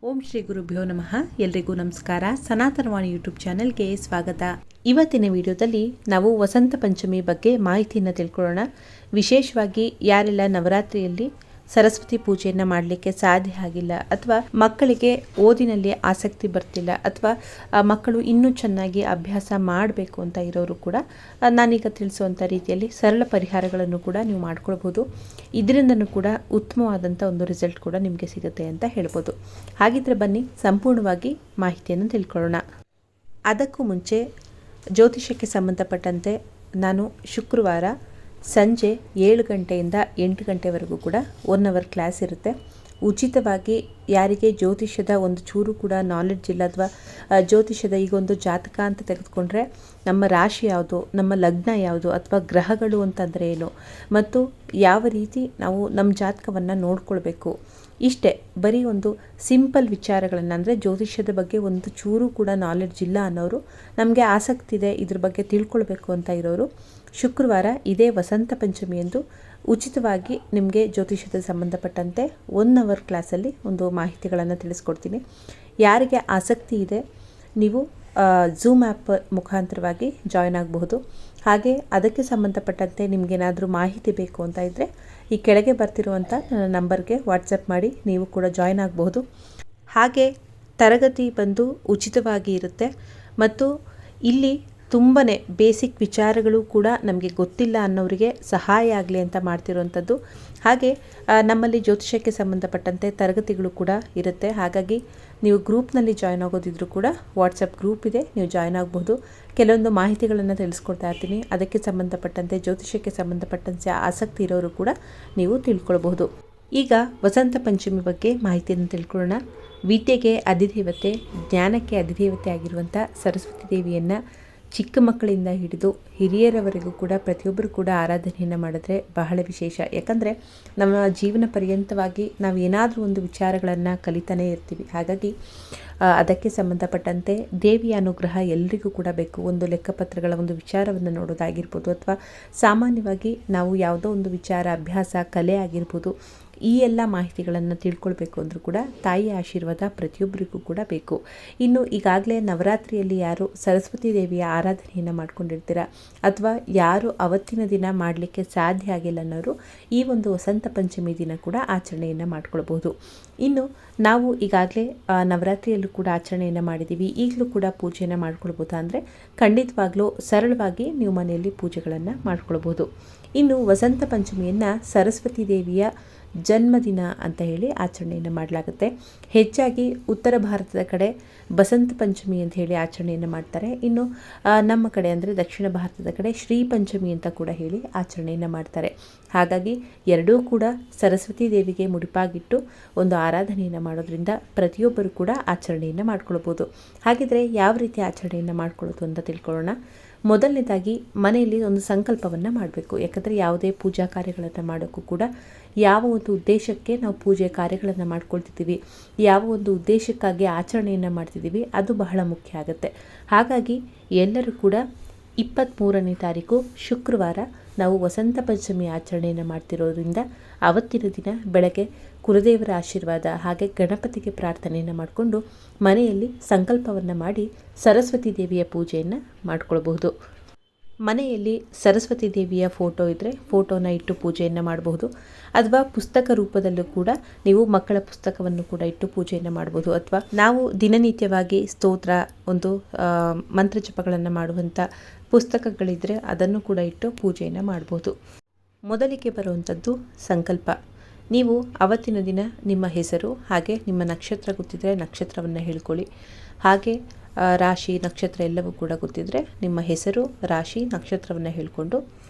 ಓಂ ಶ್ರೀ ಗುರುಭ್ಯೋ ನಮಃ. ಎಲ್ರಿಗೂ ನಮಸ್ಕಾರ. ಸನಾತನವಾಣಿ ಯೂಟ್ಯೂಬ್ ಚಾನೆಲ್ಗೆ ಸ್ವಾಗತ. ಇವತ್ತಿನ ವಿಡಿಯೋದಲ್ಲಿ ನಾವು ವಸಂತ ಪಂಚಮಿ ಬಗ್ಗೆ ಮಾಹಿತಿಯನ್ನು ತಿಳ್ಕೊಳ್ಳೋಣ. ವಿಶೇಷವಾಗಿ ಯಾರೆಲ್ಲ ನವರಾತ್ರಿಯಲ್ಲಿ ಸರಸ್ವತಿ ಪೂಜೆಯನ್ನು ಮಾಡಲಿಕ್ಕೆ ಸಾಧ್ಯ ಆಗಿಲ್ಲ, ಅಥವಾ ಮಕ್ಕಳಿಗೆ ಓದಿನಲ್ಲಿ ಆಸಕ್ತಿ ಬರ್ತಿಲ್ಲ, ಅಥವಾ ಮಕ್ಕಳು ಇನ್ನೂ ಚೆನ್ನಾಗಿ ಅಭ್ಯಾಸ ಮಾಡಬೇಕು ಅಂತ ಇರೋರು ಕೂಡ ನಾನೀಗ ತಿಳಿಸುವಂಥ ರೀತಿಯಲ್ಲಿ ಸರಳ ಪರಿಹಾರಗಳನ್ನು ಕೂಡ ನೀವು ಮಾಡ್ಕೊಳ್ಬೋದು. ಇದರಿಂದನೂ ಕೂಡ ಉತ್ತಮವಾದಂಥ ಒಂದು ರಿಸಲ್ಟ್ ಕೂಡ ನಿಮಗೆ ಸಿಗುತ್ತೆ ಅಂತ ಹೇಳ್ಬೋದು. ಹಾಗಿದ್ರೆ ಬನ್ನಿ ಸಂಪೂರ್ಣವಾಗಿ ಮಾಹಿತಿಯನ್ನು ತಿಳ್ಕೊಳ್ಳೋಣ. ಅದಕ್ಕೂ ಮುಂಚೆ ಜ್ಯೋತಿಷ್ಯಕ್ಕೆ ಸಂಬಂಧಪಟ್ಟಂತೆ ನಾನು ಶುಕ್ರವಾರ ಸಂಜೆ 7 ಗಂಟೆಯಿಂದ 8 ಗಂಟೆವರೆಗೂ ಕೂಡ 1 ಅವರ್ ಕ್ಲಾಸ್ ಇರುತ್ತೆ. ಉಚಿತವಾಗಿ ಯಾರಿಗೆ ಜ್ಯೋತಿಷ್ಯದ ಒಂದು ಚೂರು ಕೂಡ ನಾಲೆಡ್ಜ್ ಇಲ್ಲ, ಅಥವಾ ಜ್ಯೋತಿಷ್ಯದ ಈಗ ಒಂದು ಜಾತಕ ಅಂತ ತೆಗೆದುಕೊಂಡ್ರೆ ನಮ್ಮ ರಾಶಿ ಯಾವುದು, ನಮ್ಮ ಲಗ್ನ ಯಾವುದು, ಅಥವಾ ಗ್ರಹಗಳು ಅಂತಂದರೆ ಏನು, ಮತ್ತು ಯಾವ ರೀತಿ ನಾವು ನಮ್ಮ ಜಾತಕವನ್ನು ನೋಡ್ಕೊಳ್ಬೇಕು, ಇಷ್ಟೇ ಬರೀ ಒಂದು ಸಿಂಪಲ್ ವಿಚಾರಗಳನ್ನು, ಅಂದರೆ ಜ್ಯೋತಿಷ್ಯದ ಬಗ್ಗೆ ಒಂದು ಚೂರು ಕೂಡ ನಾಲೆಡ್ಜ್ ಇಲ್ಲ ಅನ್ನೋರು, ನಮಗೆ ಆಸಕ್ತಿ ಇದೆ ಇದ್ರ ಬಗ್ಗೆ ತಿಳ್ಕೊಳ್ಬೇಕು ಅಂತ ಇರೋರು, ಶುಕ್ರವಾರ ಇದೇ ವಸಂತ ಪಂಚಮಿಯಂದು ಉಚಿತವಾಗಿ ನಿಮಗೆ ಜ್ಯೋತಿಷ್ಯದ ಸಂಬಂಧಪಟ್ಟಂತೆ 1 ಅವರ್ ಕ್ಲಾಸಲ್ಲಿ ಒಂದು ಮಾಹಿತಿಗಳನ್ನು ತಿಳಿಸ್ಕೊಡ್ತೀನಿ. ಯಾರಿಗೆ ಆಸಕ್ತಿ ಇದೆ ನೀವು ಝೂಮ್ ಆ್ಯಪ್ ಮುಖಾಂತರವಾಗಿ ಜಾಯ್ನ್ ಆಗಬಹುದು. ಹಾಗೆ ಅದಕ್ಕೆ ಸಂಬಂಧಪಟ್ಟಂತೆ ನಿಮಗೇನಾದರೂ ಮಾಹಿತಿ ಬೇಕು ಅಂತ ಇದ್ದರೆ ಈ ಕೆಳಗೆ ಬರ್ತಿರುವಂಥ ನನ್ನ ನಂಬರ್ಗೆ ವಾಟ್ಸಪ್ ಮಾಡಿ ನೀವು ಕೂಡ ಜಾಯ್ನ್ ಆಗಬಹುದು. ಹಾಗೆ ತರಗತಿ ಬಂದು ಉಚಿತವಾಗಿ ಇರುತ್ತೆ, ಮತ್ತು ಇಲ್ಲಿ ತುಂಬಾ ಬೇಸಿಕ್ ವಿಚಾರಗಳು ಕೂಡ ನಮಗೆ ಗೊತ್ತಿಲ್ಲ ಅನ್ನೋರಿಗೆ ಸಹಾಯ ಆಗಲಿ ಅಂತ ಮಾಡ್ತಿರುವಂಥದ್ದು. ಹಾಗೆ ನಮ್ಮಲ್ಲಿ ಜ್ಯೋತಿಷ್ಯಕ್ಕೆ ಸಂಬಂಧಪಟ್ಟಂತೆ ತರಗತಿಗಳು ಕೂಡ ಇರುತ್ತೆ. ಹಾಗಾಗಿ ನೀವು ಗ್ರೂಪ್ನಲ್ಲಿ ಜಾಯ್ನ್ ಆಗೋದಿದ್ರು ಕೂಡ ವಾಟ್ಸಪ್ ಗ್ರೂಪ್ ಇದೆ, ನೀವು ಜಾಯ್ನ್ ಆಗಬಹುದು. ಕೆಲವೊಂದು ಮಾಹಿತಿಗಳನ್ನು ತಿಳಿಸ್ಕೊಡ್ತಾ ಇರ್ತೀನಿ. ಅದಕ್ಕೆ ಸಂಬಂಧಪಟ್ಟಂತೆ ಜ್ಯೋತಿಷ್ಯಕ್ಕೆ ಸಂಬಂಧಪಟ್ಟಂತೆ ಆಸಕ್ತಿ ಇರೋರು ಕೂಡ ನೀವು ತಿಳ್ಕೊಳ್ಬಹುದು. ಈಗ ವಸಂತ ಪಂಚಮಿ ಬಗ್ಗೆ ಮಾಹಿತಿಯನ್ನು ತಿಳ್ಕೊಳ್ಳೋಣ. ವಿದ್ಯೆಗೆ ಅಧಿದೇವತೆ, ಜ್ಞಾನಕ್ಕೆ ಅಧಿದೇವತೆ ಆಗಿರುವಂಥ ಸರಸ್ವತಿ ದೇವಿಯನ್ನು ಚಿಕ್ಕ ಮಕ್ಕಳಿಂದ ಹಿಡಿದು ಹಿರಿಯರವರೆಗೂ ಕೂಡ ಪ್ರತಿಯೊಬ್ಬರು ಕೂಡ ಆರಾಧನೆಯನ್ನು ಮಾಡಿದ್ರೆ ಬಹಳ ವಿಶೇಷ. ಯಾಕಂದರೆ ನಮ್ಮ ಜೀವನ ಪರ್ಯಂತವಾಗಿ ನಾವು ಏನಾದರೂ ಒಂದು ವಿಚಾರಗಳನ್ನು ಕಲಿತಾನೇ ಇರ್ತೀವಿ. ಹಾಗಾಗಿ ಅದಕ್ಕೆ ಸಂಬಂಧಪಟ್ಟಂತೆ ದೇವಿಯ ಅನುಗ್ರಹ ಎಲ್ರಿಗೂ ಕೂಡ ಬೇಕು. ಒಂದು ಲೆಕ್ಕಪತ್ರಗಳ ಒಂದು ವಿಚಾರವನ್ನು ನೋಡೋದಾಗಿರ್ಬೋದು, ಅಥವಾ ಸಾಮಾನ್ಯವಾಗಿ ನಾವು ಯಾವುದೋ ಒಂದು ವಿಚಾರ, ಅಭ್ಯಾಸ, ಕಲೆ ಆಗಿರ್ಬೋದು, ಈ ಎಲ್ಲ ಮಾಹಿತಿಗಳನ್ನು ತಿಳ್ಕೊಳ್ಬೇಕು ಅಂದರೂ ಕೂಡ ತಾಯಿಯ ಆಶೀರ್ವಾದ ಪ್ರತಿಯೊಬ್ಬರಿಗೂ ಕೂಡ ಬೇಕು. ಇನ್ನು ಈಗಾಗಲೇ ನವರಾತ್ರಿಯಲ್ಲಿ ಯಾರು ಸರಸ್ವತಿ ದೇವಿಯ ಆರಾಧನೆಯನ್ನು ಮಾಡ್ಕೊಂಡಿರ್ತೀರ, ಅಥವಾ ಯಾರು ಅವತ್ತಿನ ದಿನ ಮಾಡಲಿಕ್ಕೆ ಸಾಧ್ಯ ಆಗಿಲ್ಲ ಅನ್ನೋರು ಈ ಒಂದು ವಸಂತ ಪಂಚಮಿ ದಿನ ಕೂಡ ಆಚರಣೆಯನ್ನು ಮಾಡ್ಕೊಳ್ಬೋದು. ಇನ್ನು ನಾವು ಈಗಾಗಲೇ ನವರಾತ್ರಿಯಲ್ಲೂ ಕೂಡ ಆಚರಣೆಯನ್ನು ಮಾಡಿದ್ದೀವಿ, ಈಗಲೂ ಕೂಡ ಪೂಜೆಯನ್ನು ಮಾಡ್ಕೊಳ್ಬೋದಾ ಅಂದರೆ ಖಂಡಿತವಾಗ್ಲೂ ಸರಳವಾಗಿ ನೀವು ಮನೆಯಲ್ಲಿ ಪೂಜೆಗಳನ್ನು ಮಾಡ್ಕೊಳ್ಬೋದು. ಇನ್ನು ವಸಂತ ಪಂಚಮಿಯನ್ನು ಸರಸ್ವತಿ ದೇವಿಯ ಜನ್ಮದಿನ ಅಂತ ಹೇಳಿ ಆಚರಣೆಯನ್ನು ಮಾಡಲಾಗುತ್ತೆ. ಹೆಚ್ಚಾಗಿ ಉತ್ತರ ಭಾರತದ ಕಡೆ ಬಸಂತ ಪಂಚಮಿ ಅಂತ ಹೇಳಿ ಆಚರಣೆಯನ್ನು ಮಾಡ್ತಾರೆ. ಇನ್ನು ನಮ್ಮ ಕಡೆ ಅಂದರೆ ದಕ್ಷಿಣ ಭಾರತದ ಕಡೆ ಶ್ರೀ ಪಂಚಮಿ ಅಂತ ಕೂಡ ಹೇಳಿ ಆಚರಣೆಯನ್ನು ಮಾಡ್ತಾರೆ. ಹಾಗಾಗಿ ಎರಡೂ ಕೂಡ ಸರಸ್ವತಿ ದೇವಿಗೆ ಮುಡಿಪಾಗಿಟ್ಟು ಒಂದು ಆರಾಧನೆಯನ್ನು ಮಾಡೋದ್ರಿಂದ ಪ್ರತಿಯೊಬ್ಬರು ಕೂಡ ಆಚರಣೆಯನ್ನು ಮಾಡ್ಕೊಳ್ಬೋದು. ಹಾಗಿದ್ರೆ ಯಾವ ರೀತಿ ಆಚರಣೆಯನ್ನು ಮಾಡ್ಕೊಳ್ಳೋದು ಅಂತ ತಿಳ್ಕೊಳ್ಳೋಣ. ಮೊದಲನೇದಾಗಿ ಮನೆಯಲ್ಲಿ ಒಂದು ಸಂಕಲ್ಪವನ್ನು ಮಾಡಬೇಕು. ಯಾಕಂದರೆ ಯಾವುದೇ ಪೂಜಾ ಕಾರ್ಯಗಳನ್ನು ಮಾಡೋಕ್ಕೂ ಕೂಡ ಯಾವ ಒಂದು ಉದ್ದೇಶಕ್ಕೆ ನಾವು ಪೂಜೆ ಕಾರ್ಯಗಳನ್ನು ಮಾಡ್ಕೊಳ್ತಿದ್ದೀವಿ, ಯಾವ ಒಂದು ಉದ್ದೇಶಕ್ಕಾಗಿ ಆಚರಣೆಯನ್ನು ಮಾಡ್ತಿದ್ದೀವಿ, ಅದು ಬಹಳ ಮುಖ್ಯ ಆಗುತ್ತೆ. ಹಾಗಾಗಿ ಎಲ್ಲರೂ ಕೂಡ 23ನೇ ತಾರೀಕು ಶುಕ್ರವಾರ ನಾವು ವಸಂತ ಪಂಚಮಿ ಆಚರಣೆಯನ್ನು ಮಾಡ್ತಿರೋದ್ರಿಂದ ಅವತ್ತಿನ ದಿನ ಬೆಳಗ್ಗೆ ಕುಲದೇವರ ಆಶೀರ್ವಾದ, ಹಾಗೆ ಗಣಪತಿಗೆ ಪ್ರಾರ್ಥನೆಯನ್ನು ಮಾಡಿಕೊಂಡು ಮನೆಯಲ್ಲಿ ಸಂಕಲ್ಪವನ್ನು ಮಾಡಿ ಸರಸ್ವತಿ ದೇವಿಯ ಪೂಜೆಯನ್ನು ಮಾಡ್ಕೊಳ್ಬಹುದು. ಮನೆಯಲ್ಲಿ ಸರಸ್ವತಿ ದೇವಿಯ ಫೋಟೋ ಇದ್ದರೆ ಫೋಟೋನ ಇಟ್ಟು ಪೂಜೆಯನ್ನು ಮಾಡಬಹುದು, ಅಥವಾ ಪುಸ್ತಕ ರೂಪದಲ್ಲೂ ಕೂಡ ನೀವು ಮಕ್ಕಳ ಪುಸ್ತಕವನ್ನು ಕೂಡ ಇಟ್ಟು ಪೂಜೆಯನ್ನು ಮಾಡಬಹುದು, ಅಥವಾ ನಾವು ದಿನನಿತ್ಯವಾಗಿ ಸ್ತೋತ್ರ, ಒಂದು ಮಂತ್ರ ಜಪಗಳನ್ನು ಮಾಡುವಂಥ ಪುಸ್ತಕಗಳಿದ್ದರೆ ಅದನ್ನು ಕೂಡ ಇಟ್ಟು ಪೂಜೆಯನ್ನು ಮಾಡಬಹುದು. ಮೊದಲಿಗೆ ಬರುವಂಥದ್ದು ಸಂಕಲ್ಪ. ನೀವು ಅವತ್ತಿನ ದಿನ ನಿಮ್ಮ ಹೆಸರು, ಹಾಗೆ ನಿಮ್ಮ ನಕ್ಷತ್ರ ಗೊತ್ತಿದ್ದರೆ ನಕ್ಷತ್ರವನ್ನು ಹೇಳ್ಕೊಳ್ಳಿ. ಹಾಗೆ ರಾಶಿ, ನಕ್ಷತ್ರ ಎಲ್ಲವೂ ಕೂಡ ಗೊತ್ತಿದ್ದರೆ ನಿಮ್ಮ ಹೆಸರು, ರಾಶಿ, ನಕ್ಷತ್ರವನ್ನು ಹೇಳಿಕೊಂಡು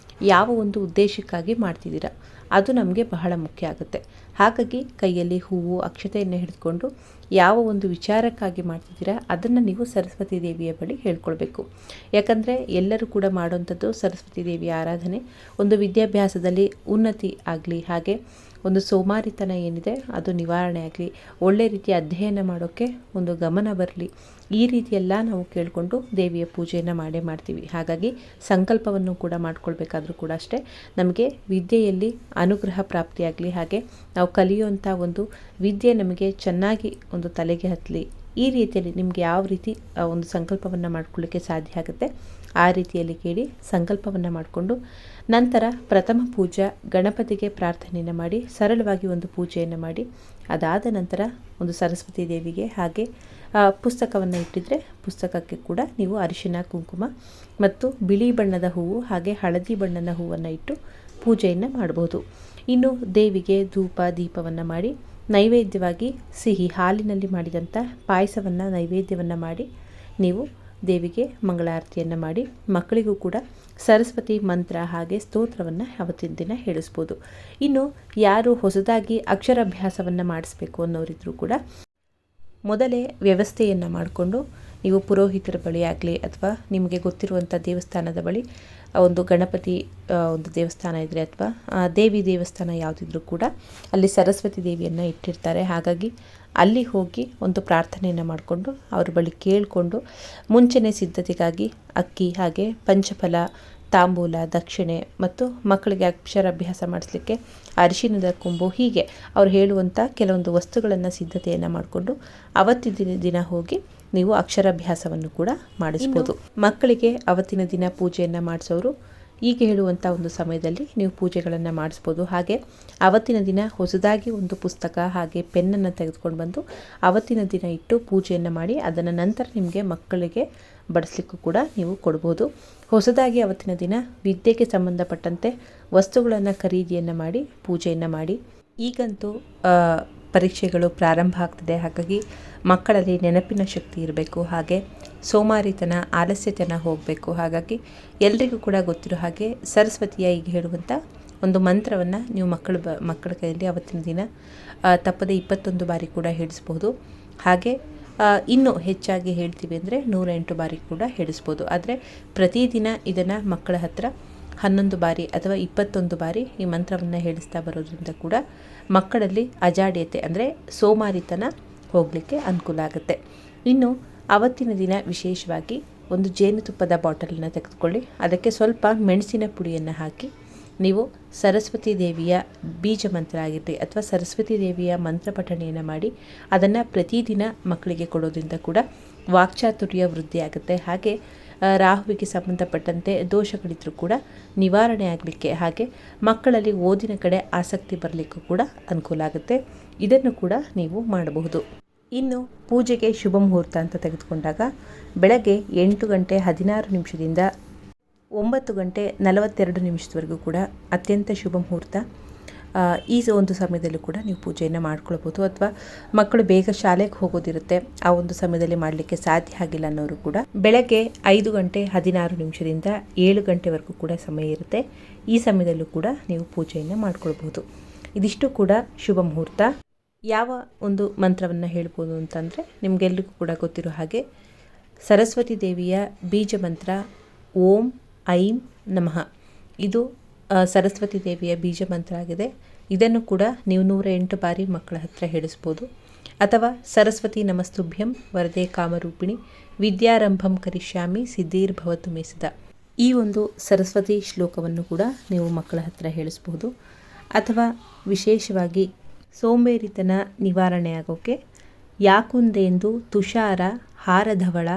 ಯಾವ ಒಂದು ಉದ್ದೇಶಕ್ಕಾಗಿ ಮಾಡ್ತಿದ್ದೀರಾ ಅದು ನಮಗೆ ಬಹಳ ಮುಖ್ಯ ಆಗುತ್ತೆ. ಹಾಗಾಗಿ ಕೈಯಲ್ಲಿ ಹೂವು, ಅಕ್ಷತೆಯನ್ನು ಹಿಡಿದುಕೊಂಡು ಯಾವ ಒಂದು ವಿಚಾರಕ್ಕಾಗಿ ಮಾಡ್ತಿದ್ದೀರಾ ಅದನ್ನು ನೀವು ಸರಸ್ವತಿ ದೇವಿಯ ಬಳಿ ಹೇಳ್ಕೊಳ್ಬೇಕು. ಯಾಕಂದರೆ ಎಲ್ಲರೂ ಕೂಡ ಮಾಡುವಂಥದ್ದು ಸರಸ್ವತಿ ದೇವಿಯ ಆರಾಧನೆ ಒಂದು ವಿದ್ಯಾಭ್ಯಾಸದಲ್ಲಿ ಉನ್ನತಿ ಆಗಲಿ, ಹಾಗೆ ಒಂದು ಸೋಮಾರಿತನ ಏನಿದೆ ಅದು ನಿವಾರಣೆ ಆಗಲಿ, ಒಳ್ಳೆ ರೀತಿಯ ಅಧ್ಯಯನ ಮಾಡೋಕ್ಕೆ ಒಂದು ಗಮನ ಬರಲಿ, ಈ ರೀತಿಯೆಲ್ಲ ನಾವು ಕೇಳಿಕೊಂಡು ದೇವಿಯ ಪೂಜೆಯನ್ನು ಮಾಡೇ ಮಾಡ್ತೀವಿ. ಹಾಗಾಗಿ ಸಂಕಲ್ಪವನ್ನು ಕೂಡ ಮಾಡ್ಕೊಳ್ಬೇಕಾದ್ರೂ ಕೂಡ ಅಷ್ಟೇ, ನಮಗೆ ವಿದ್ಯೆಯಲ್ಲಿ ಅನುಗ್ರಹ ಪ್ರಾಪ್ತಿಯಾಗಲಿ, ಹಾಗೆ ನಾವು ಕಲಿಯುವಂಥ ಒಂದು ವಿದ್ಯೆ ನಮಗೆ ಚೆನ್ನಾಗಿ ಒಂದು ತಲೆಗೆ ಹತ್ತಲಿ, ಈ ರೀತಿಯಲ್ಲಿ ನಿಮಗೆ ಯಾವ ರೀತಿ ಒಂದು ಸಂಕಲ್ಪವನ್ನು ಮಾಡ್ಕೊಳ್ಳಿಕ್ಕೆ ಸಾಧ್ಯ ಆಗುತ್ತೆ ಆ ರೀತಿಯಲ್ಲಿ ಕೇಳಿ ಸಂಕಲ್ಪವನ್ನು ಮಾಡಿಕೊಂಡು ನಂತರ ಪ್ರಥಮ ಪೂಜಾ ಗಣಪತಿಗೆ ಪ್ರಾರ್ಥನೆಯನ್ನು ಮಾಡಿ ಸರಳವಾಗಿ ಒಂದು ಪೂಜೆಯನ್ನು ಮಾಡಿ, ಅದಾದ ನಂತರ ಒಂದು ಸರಸ್ವತಿ ದೇವಿಗೆ ಹಾಗೆ ಪುಸ್ತಕವನ್ನು ಇಟ್ಟಿದ್ರೆ ಪುಸ್ತಕಕ್ಕೆ ಕೂಡ ನೀವು ಅರಿಶಿನ ಕುಂಕುಮ ಮತ್ತು ಬಿಳಿ ಬಣ್ಣದ ಹೂವು ಹಾಗೆ ಹಳದಿ ಬಣ್ಣದ ಹೂವನ್ನು ಇಟ್ಟು ಪೂಜೆಯನ್ನು ಮಾಡಬಹುದು. ಇನ್ನು ದೇವಿಗೆ ಧೂಪ ದೀಪವನ್ನು ಮಾಡಿ ನೈವೇದ್ಯವಾಗಿ ಸಿಹಿ ಹಾಲಿನಲ್ಲಿ ಮಾಡಿದಂಥ ಪಾಯಸವನ್ನು ನೈವೇದ್ಯವನ್ನು ಮಾಡಿ ನೀವು ದೇವಿಗೆ ಮಂಗಳಾರತಿಯನ್ನು ಮಾಡಿ ಮಕ್ಕಳಿಗೂ ಕೂಡ ಸರಸ್ವತಿ ಮಂತ್ರ ಹಾಗೆ ಸ್ತೋತ್ರವನ್ನು ಅವತ್ತಿನ ದಿನ ಹೇಳಿಸ್ಬೋದು. ಇನ್ನು ಯಾರು ಹೊಸದಾಗಿ ಅಕ್ಷರಾಭ್ಯಾಸವನ್ನು ಮಾಡಿಸ್ಬೇಕು ಅನ್ನೋರಿದ್ರೂ ಕೂಡ ಮೊದಲೇ ವ್ಯವಸ್ಥೆಯನ್ನು ಮಾಡಿಕೊಂಡು ನೀವು ಪುರೋಹಿತರ ಬಳಿ ಆಗಲಿ ಅಥವಾ ನಿಮಗೆ ಗೊತ್ತಿರುವಂಥ ದೇವಸ್ಥಾನದ ಬಳಿ ಒಂದು ಗಣಪತಿ ಒಂದು ದೇವಸ್ಥಾನ ಇದ್ದರೆ ಅಥವಾ ದೇವಿ ದೇವಸ್ಥಾನ ಯಾವುದಿದ್ರೂ ಕೂಡ ಅಲ್ಲಿ ಸರಸ್ವತಿ ದೇವಿಯನ್ನು ಇಟ್ಟಿರ್ತಾರೆ. ಹಾಗಾಗಿ ಅಲ್ಲಿ ಹೋಗಿ ಒಂದು ಪ್ರಾರ್ಥನೆಯನ್ನು ಮಾಡಿಕೊಂಡು ಅವ್ರ ಬಳಿ ಕೇಳಿಕೊಂಡು ಮುಂಚೆನೇ ಸಿದ್ಧತೆಗಾಗಿ ಅಕ್ಕಿ ಹಾಗೆ ಪಂಚಫಲ ತಾಂಬೂಲ ದಕ್ಷಿಣೆ ಮತ್ತು ಮಕ್ಕಳಿಗೆ ಅಕ್ಷರಾಭ್ಯಾಸ ಮಾಡಿಸ್ಲಿಕ್ಕೆ ಅರಿಶಿನದ ಕೊಂಬು, ಹೀಗೆ ಅವ್ರು ಹೇಳುವಂಥ ಕೆಲವೊಂದು ವಸ್ತುಗಳನ್ನು ಸಿದ್ಧತೆಯನ್ನು ಮಾಡಿಕೊಂಡು ಅವತ್ತಿನ ದಿನ ಹೋಗಿ ನೀವು ಅಕ್ಷರಾಭ್ಯಾಸವನ್ನು ಕೂಡ ಮಾಡಿಸ್ಬೋದು. ಮಕ್ಕಳಿಗೆ ಅವತ್ತಿನ ದಿನ ಪೂಜೆಯನ್ನು ಮಾಡಿಸೋರು ಈಗ ಹೇಳುವಂಥ ಒಂದು ಸಮಯದಲ್ಲಿ ನೀವು ಪೂಜೆಗಳನ್ನು ಮಾಡಿಸ್ಬೋದು. ಹಾಗೆ ಅವತ್ತಿನ ದಿನ ಹೊಸದಾಗಿ ಒಂದು ಪುಸ್ತಕ ಹಾಗೆ ಪೆನ್ನನ್ನು ತೆಗೆದುಕೊಂಡು ಬಂದು ಅವತ್ತಿನ ದಿನ ಇಟ್ಟು ಪೂಜೆಯನ್ನು ಮಾಡಿ ಅದನ್ನು ನಂತರ ನಿಮಗೆ ಮಕ್ಕಳಿಗೆ ಬಡಿಸ್ಲಿಕ್ಕೂ ಕೂಡ ನೀವು ಕೊಡ್ಬೋದು. ಹೊಸದಾಗಿ ಅವತ್ತಿನ ದಿನ ವಿದ್ಯೆಗೆ ಸಂಬಂಧಪಟ್ಟಂತೆ ವಸ್ತುಗಳನ್ನು ಖರೀದಿಯನ್ನು ಮಾಡಿ ಪೂಜೆಯನ್ನು ಮಾಡಿ. ಈಗಂತೂ ಪರೀಕ್ಷೆಗಳು ಪ್ರಾರಂಭ ಆಗ್ತಿದೆ, ಹಾಗಾಗಿ ಮಕ್ಕಳಲ್ಲಿ ನೆನಪಿನ ಶಕ್ತಿ ಇರಬೇಕು, ಹಾಗೆ ಸೋಮಾರಿತನ ಆಲಸ್ಯತನ ಹೋಗಬೇಕು. ಹಾಗಾಗಿ ಎಲ್ರಿಗೂ ಕೂಡ ಗೊತ್ತಿರೋ ಹಾಗೆ ಸರಸ್ವತಿಯ ಈಗ ಹೇಳುವಂಥ ಒಂದು ಮಂತ್ರವನ್ನು ನೀವು ಮಕ್ಕಳ ಕೈಯಲ್ಲಿ ಅವತ್ತಿನ ದಿನ ತಪ್ಪದೆ 21 ಬಾರಿ ಕೂಡ ಹೇಳಿಸ್ಬೋದು. ಹಾಗೆ ಇನ್ನೂ ಹೆಚ್ಚಾಗಿ ಹೇಳ್ತೀವಿ ಅಂದರೆ 108 ಬಾರಿ ಕೂಡ ಹೇಳಿಸ್ಬೋದು. ಆದರೆ ಪ್ರತಿದಿನ ಇದನ್ನು ಮಕ್ಕಳ ಹತ್ರ 11 ಬಾರಿ ಅಥವಾ 21 ಬಾರಿ ಈ ಮಂತ್ರವನ್ನು ಹೇಳಿಸ್ತಾ ಬರೋದ್ರಿಂದ ಕೂಡ ಮಕ್ಕಳಲ್ಲಿ ಅಜಾಡ್ಯತೆ ಅಂದರೆ ಸೋಮಾರಿತನ ಹೋಗಲಿಕ್ಕೆ ಅನುಕೂಲ ಆಗುತ್ತೆ. ಇನ್ನು ಅವತ್ತಿನ ದಿನ ವಿಶೇಷವಾಗಿ ಒಂದು ಜೇನುತುಪ್ಪದ ಬಾಟಲನ್ನು ತೆಗೆದುಕೊಳ್ಳಿ, ಅದಕ್ಕೆ ಸ್ವಲ್ಪ ಮೆಣಸಿನ ಪುಡಿಯನ್ನು ಹಾಕಿ ನೀವು ಸರಸ್ವತಿ ದೇವಿಯ ಬೀಜ ಮಂತ್ರ ಆಗಿರಲಿ ಅಥವಾ ಸರಸ್ವತಿ ದೇವಿಯ ಮಂತ್ರ ಪಠಣೆಯನ್ನು ಮಾಡಿ ಅದನ್ನು ಪ್ರತಿದಿನ ಮಕ್ಕಳಿಗೆ ಕೊಡೋದ್ರಿಂದ ಕೂಡ ವಾಕ್ಚಾತುರ್ಯ ವೃದ್ಧಿ ಆಗುತ್ತೆ. ಹಾಗೆ ರಾಹುವಿಗೆ ಸಂಬಂಧಪಟ್ಟಂತೆ ದೋಷಗಳಿದ್ರೂ ಕೂಡ ನಿವಾರಣೆ ಆಗಲಿಕ್ಕೆ ಹಾಗೆ ಮಕ್ಕಳಲ್ಲಿ ಓದಿನ ಕಡೆ ಆಸಕ್ತಿ ಬರಲಿಕ್ಕೂ ಕೂಡ ಅನುಕೂಲ ಆಗುತ್ತೆ. ಇದನ್ನು ಕೂಡ ನೀವು ಮಾಡಬಹುದು. ಇನ್ನು ಪೂಜೆಗೆ ಶುಭ ಮುಹೂರ್ತ ಅಂತ ತೆಗೆದುಕೊಂಡಾಗ ಬೆಳಗ್ಗೆ 8 ಗಂಟೆ 16 ನಿಮಿಷದಿಂದ 9 ಗಂಟೆ 42 ನಿಮಿಷದವರೆಗೂ ಕೂಡ ಅತ್ಯಂತ ಶುಭ ಮುಹೂರ್ತ. ಈ ಒಂದು ಸಮಯದಲ್ಲೂ ಕೂಡ ನೀವು ಪೂಜೆಯನ್ನು ಮಾಡ್ಕೊಳ್ಬೋದು. ಅಥವಾ ಮಕ್ಕಳು ಬೇಗ ಶಾಲೆಗೆ ಹೋಗೋದಿರುತ್ತೆ, ಆ ಒಂದು ಸಮಯದಲ್ಲಿ ಮಾಡಲಿಕ್ಕೆ ಸಾಧ್ಯ ಆಗಿಲ್ಲ ಅನ್ನೋರು ಕೂಡ ಬೆಳಗ್ಗೆ 5 ಗಂಟೆ 16 ನಿಮಿಷದಿಂದ 7 ಗಂಟೆವರೆಗೂ ಕೂಡ ಸಮಯ ಇರುತ್ತೆ. ಈ ಸಮಯದಲ್ಲೂ ಕೂಡ ನೀವು ಪೂಜೆಯನ್ನು ಮಾಡ್ಕೊಳ್ಬೋದು. ಇದಿಷ್ಟು ಕೂಡ ಶುಭ ಮುಹೂರ್ತ. ಯಾವ ಒಂದು ಮಂತ್ರವನ್ನು ಹೇಳ್ಬೋದು ಅಂತಂದರೆ ನಿಮಗೆಲ್ಲರಿಗೂ ಕೂಡ ಗೊತ್ತಿರೋ ಹಾಗೆ ಸರಸ್ವತಿ ದೇವಿಯ ಬೀಜ ಮಂತ್ರ ಓಂ ಐಂ ನಮಃ. ಇದು ಸರಸ್ವತಿ ದೇವಿಯ ಬೀಜ ಮಂತ್ರ ಆಗಿದೆ. ಇದನ್ನು ಕೂಡ ನೀವು 108 ಬಾರಿ ಮಕ್ಕಳ ಹತ್ರ ಹೇಳಿಸ್ಬೋದು. ಅಥವಾ ಸರಸ್ವತಿ ನಮಸ್ತುಭ್ಯಂ ವರದೆ ಕಾಮರೂಪಿಣಿ ವಿದ್ಯಾರಂಭಂ ಕರಿಷ್ಯಾಮಿ ಸಿದ್ಧಿರ್ಭವತು ಮೇ ಸದಾ. ಈ ಒಂದು ಸರಸ್ವತಿ ಶ್ಲೋಕವನ್ನು ಕೂಡ ನೀವು ಮಕ್ಕಳ ಹತ್ರ ಹೇಳಿಸ್ಬೋದು. ಅಥವಾ ವಿಶೇಷವಾಗಿ ಸೋಂಬೇರಿತನ ನಿವಾರಣೆ ಆಗೋಕ್ಕೆ ಯಾಕುಂದೆಂದು ತುಷಾರ ಹಾರಧವಳ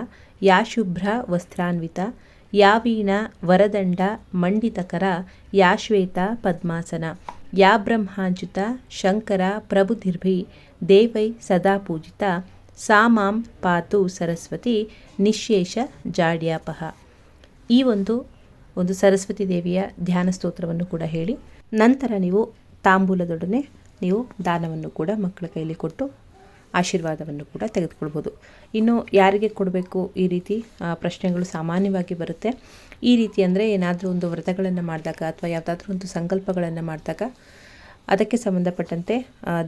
ಯಾ ಶುಭ್ರ ವಸ್ತ್ರಾನ್ವಿತ ಯಾ ವೀಣ ವರದಂಡ ಮಂಡಿತಕರ ಯಾ ಶ್ವೇತ ಪದ್ಮಾಸನ ಯಾ ಬ್ರಹ್ಮಾಂಚುತ ಶಂಕರ ಪ್ರಭುಧಿರ್ಭಿ ದೇವೈ ಸದಾ ಪೂಜಿತ ಸಾ ಮಾಂ ಪಾತು ಸರಸ್ವತಿ ನಿಶೇಷ ಜಾಡ್ಯಾಪಹ. ಈ ಒಂದು ಸರಸ್ವತಿ ದೇವಿಯ ಧ್ಯಾನ ಸ್ತೋತ್ರವನ್ನು ಕೂಡ ಹೇಳಿ ನಂತರ ನೀವು ತಾಂಬೂಲದೊಡನೆ ನೀವು ದಾನವನ್ನು ಕೂಡ ಮಕ್ಕಳ ಕೈಯಲ್ಲಿ ಕೊಟ್ಟು ಆಶೀರ್ವಾದವನ್ನು ಕೂಡ ತೆಗೆದುಕೊಳ್ಬೋದು. ಇನ್ನು ಯಾರಿಗೆ ಕೊಡಬೇಕು ಈ ರೀತಿ ಪ್ರಶ್ನೆಗಳು ಸಾಮಾನ್ಯವಾಗಿ ಬರುತ್ತೆ. ಈ ರೀತಿ ಅಂದರೆ ಏನಾದರೂ ಒಂದು ವ್ರತಗಳನ್ನು ಮಾಡಿದಾಗ ಅಥವಾ ಯಾವುದಾದ್ರೂ ಒಂದು ಸಂಕಲ್ಪಗಳನ್ನು ಮಾಡಿದಾಗ ಅದಕ್ಕೆ ಸಂಬಂಧಪಟ್ಟಂತೆ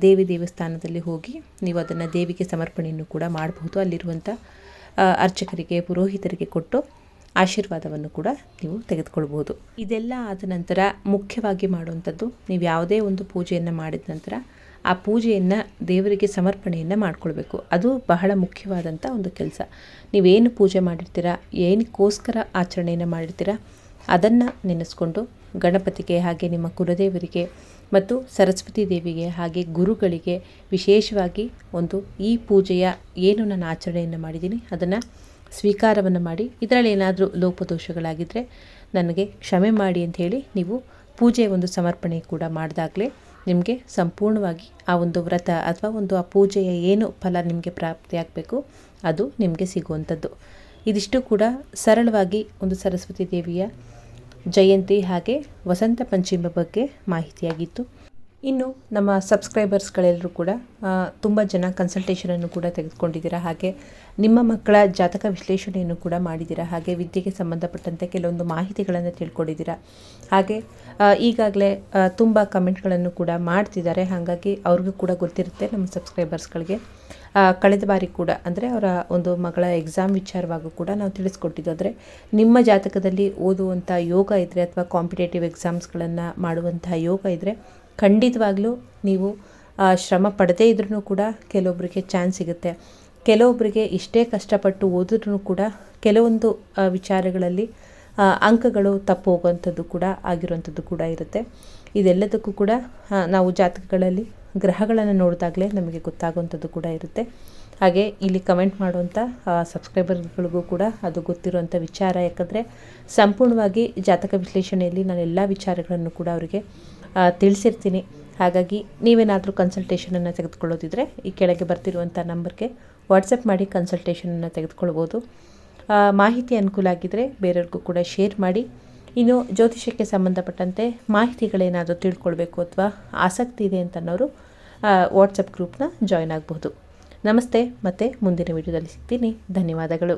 ದೇವಿ ದೇವಸ್ಥಾನದಲ್ಲಿ ಹೋಗಿ ನೀವು ಅದನ್ನು ದೇವಿಗೆ ಸಮರ್ಪಣೆಯನ್ನು ಕೂಡ ಮಾಡಬಹುದು. ಅಲ್ಲಿರುವಂಥ ಅರ್ಚಕರಿಗೆ ಪುರೋಹಿತರಿಗೆ ಕೊಟ್ಟು ಆಶೀರ್ವಾದವನ್ನು ಕೂಡ ನೀವು ತೆಗೆದುಕೊಳ್ಬೋದು. ಇದೆಲ್ಲ ಆದ ನಂತರ ಮುಖ್ಯವಾಗಿ ಮಾಡುವಂಥದ್ದು, ನೀವು ಯಾವುದೇ ಒಂದು ಪೂಜೆಯನ್ನು ಮಾಡಿದ ನಂತರ ಆ ಪೂಜೆಯನ್ನು ದೇವರಿಗೆ ಸಮರ್ಪಣೆಯನ್ನು ಮಾಡಿಕೊಳ್ಬೇಕು. ಅದು ಬಹಳ ಮುಖ್ಯವಾದಂಥ ಒಂದು ಕೆಲಸ. ನೀವೇನು ಪೂಜೆ ಮಾಡಿರ್ತೀರಾ, ಏನಕ್ಕೋಸ್ಕರ ಆಚರಣೆಯನ್ನು ಮಾಡಿರ್ತೀರಾ ಅದನ್ನು ನೆನೆಸ್ಕೊಂಡು ಗಣಪತಿಗೆ, ಹಾಗೆ ನಿಮ್ಮ ಕುಲದೇವರಿಗೆ ಮತ್ತು ಸರಸ್ವತಿ ದೇವಿಗೆ, ಹಾಗೆ ಗುರುಗಳಿಗೆ ವಿಶೇಷವಾಗಿ ಈ ಪೂಜೆಯ ಏನು ನಾನು ಆಚರಣೆಯನ್ನು ಮಾಡಿದ್ದೀನಿ ಅದನ್ನು ಸ್ವೀಕಾರವನ್ನು ಮಾಡಿ, ಇದರಲ್ಲಿ ಏನಾದರೂ ಲೋಪದೋಷಗಳಾಗಿದ್ದರೆ ನನಗೆ ಕ್ಷಮೆ ಮಾಡಿ ಅಂತ ಹೇಳಿ ನೀವು ಪೂಜೆಯ ಒಂದು ಸಮರ್ಪಣೆ ಕೂಡ ಮಾಡಿದಾಗಲೇ ನಿಮಗೆ ಸಂಪೂರ್ಣವಾಗಿ ಆ ಒಂದು ವ್ರತ ಅಥವಾ ಆ ಪೂಜೆಯ ಏನು ಫಲ ನಿಮಗೆ ಪ್ರಾಪ್ತಿಯಾಗಬೇಕು ಅದು ನಿಮಗೆ ಸಿಗುವಂಥದ್ದು. ಇದಿಷ್ಟು ಕೂಡ ಸರಳವಾಗಿ ಸರಸ್ವತಿ ದೇವಿಯ ಜಯಂತಿ ಹಾಗೆ ವಸಂತ ಪಂಚಮಿ ಬಗ್ಗೆ ಮಾಹಿತಿಯಾಗಿತ್ತು. ಇನ್ನು ನಮ್ಮ ಸಬ್ಸ್ಕ್ರೈಬರ್ಸ್ಗಳೆಲ್ಲರೂ ಕೂಡ ತುಂಬ ಜನ ಕನ್ಸಲ್ಟೇಷನನ್ನು ಕೂಡ ತೆಗೆದುಕೊಂಡಿದ್ದೀರಾ, ಹಾಗೆ ನಿಮ್ಮ ಮಕ್ಕಳ ಜಾತಕ ವಿಶ್ಲೇಷಣೆಯನ್ನು ಕೂಡ ಮಾಡಿದ್ದೀರಾ, ಹಾಗೆ ವಿದ್ಯೆಗೆ ಸಂಬಂಧಪಟ್ಟಂತೆ ಕೆಲವೊಂದು ಮಾಹಿತಿಗಳನ್ನು ತಿಳ್ಕೊಂಡಿದ್ದೀರಾ. ಹಾಗೆ ಈಗಾಗಲೇ ತುಂಬ ಕಮೆಂಟ್ಗಳನ್ನು ಕೂಡ ಮಾಡ್ತಿದ್ದಾರೆ. ಹಾಗಾಗಿ ಅವ್ರಿಗೂ ಕೂಡ ಗೊತ್ತಿರುತ್ತೆ ನಮ್ಮ ಸಬ್ಸ್ಕ್ರೈಬರ್ಸ್ಗಳಿಗೆ. ಕಳೆದ ಬಾರಿ ಕೂಡ ಅಂದರೆ ಅವರ ಮಗಳ ಎಕ್ಸಾಮ್ ವಿಚಾರವಾಗೂ ಕೂಡ ನಾವು ತಿಳಿಸ್ಕೊಟ್ಟಿದ್ದು. ಅಂದರೆ ನಿಮ್ಮ ಜಾತಕದಲ್ಲಿ ಓದುವಂಥ ಯೋಗ ಇದ್ದರೆ ಅಥವಾ ಕಾಂಪಿಟೇಟಿವ್ ಎಕ್ಸಾಮ್ಸ್ಗಳನ್ನು ಮಾಡುವಂಥ ಯೋಗ ಇದ್ದರೆ ಖಂಡಿತವಾಗ್ಲೂ ನೀವು ಶ್ರಮ ಪಡದೇ ಇದ್ರೂ ಕೂಡ ಕೆಲವೊಬ್ಬರಿಗೆ ಚಾನ್ಸ್ ಸಿಗುತ್ತೆ. ಕೆಲವೊಬ್ಬರಿಗೆ ಇಷ್ಟೇ ಕಷ್ಟಪಟ್ಟು ಓದಿದ್ರೂ ಕೂಡ ಕೆಲವೊಂದು ವಿಚಾರಗಳಲ್ಲಿ ಅಂಕಗಳು ತಪ್ಪು ಹೋಗುವಂಥದ್ದು ಕೂಡ ಆಗಿರುವಂಥದ್ದು ಕೂಡ ಇರುತ್ತೆ. ಇದೆಲ್ಲದಕ್ಕೂ ಕೂಡ ನಾವು ಜಾತಕಗಳಲ್ಲಿ ಗ್ರಹಗಳನ್ನು ನೋಡಿದಾಗಲೇ ನಮಗೆ ಗೊತ್ತಾಗುವಂಥದ್ದು ಕೂಡ ಇರುತ್ತೆ. ಹಾಗೆ ಇಲ್ಲಿ ಕಮೆಂಟ್ ಮಾಡುವಂಥ ಸಬ್ಸ್ಕ್ರೈಬರ್ಗಳಿಗೂ ಕೂಡ ಅದು ಗೊತ್ತಿರುವಂಥ ವಿಚಾರ. ಯಾಕಂದರೆ ಸಂಪೂರ್ಣವಾಗಿ ಜಾತಕ ವಿಶ್ಲೇಷಣೆಯಲ್ಲಿ ನಾನು ಎಲ್ಲ ವಿಚಾರಗಳನ್ನು ಕೂಡ ಅವರಿಗೆ ತಿಳಿಸಿರ್ತೀನಿ. ಹಾಗಾಗಿ ನೀವೇನಾದರೂ ಕನ್ಸಲ್ಟೇಷನನ್ನು ತೆಗೆದುಕೊಳ್ಳೋದಿದ್ರೆ ಈ ಕೆಳಗೆ ಬರ್ತಿರುವಂಥ ನಂಬರ್ಗೆ ವಾಟ್ಸಪ್ ಮಾಡಿ ಕನ್ಸಲ್ಟೇಷನನ್ನು ತೆಗೆದುಕೊಳ್ಬೋದು. ಮಾಹಿತಿ ಅನುಕೂಲ ಆಗಿದ್ದರೆ ಬೇರೆಯವ್ರಿಗೂ ಕೂಡ ಶೇರ್ ಮಾಡಿ. ಇನ್ನು ಜ್ಯೋತಿಷಕ್ಕೆ ಸಂಬಂಧಪಟ್ಟಂತೆ ಮಾಹಿತಿಗಳೇನಾದರೂ ತಿಳ್ಕೊಳ್ಬೇಕು ಅಥವಾ ಆಸಕ್ತಿ ಇದೆ ಅಂತ ಅನ್ನೋರು ವಾಟ್ಸಪ್ ಗ್ರೂಪ್ನ ಜಾಯ್ನ್ ಆಗಬಹುದು. ನಮಸ್ತೆ, ಮತ್ತೆ ಮುಂದಿನ ವಿಡಿಯೋದಲ್ಲಿ ಸಿಗ್ತೀನಿ. ಧನ್ಯವಾದಗಳು.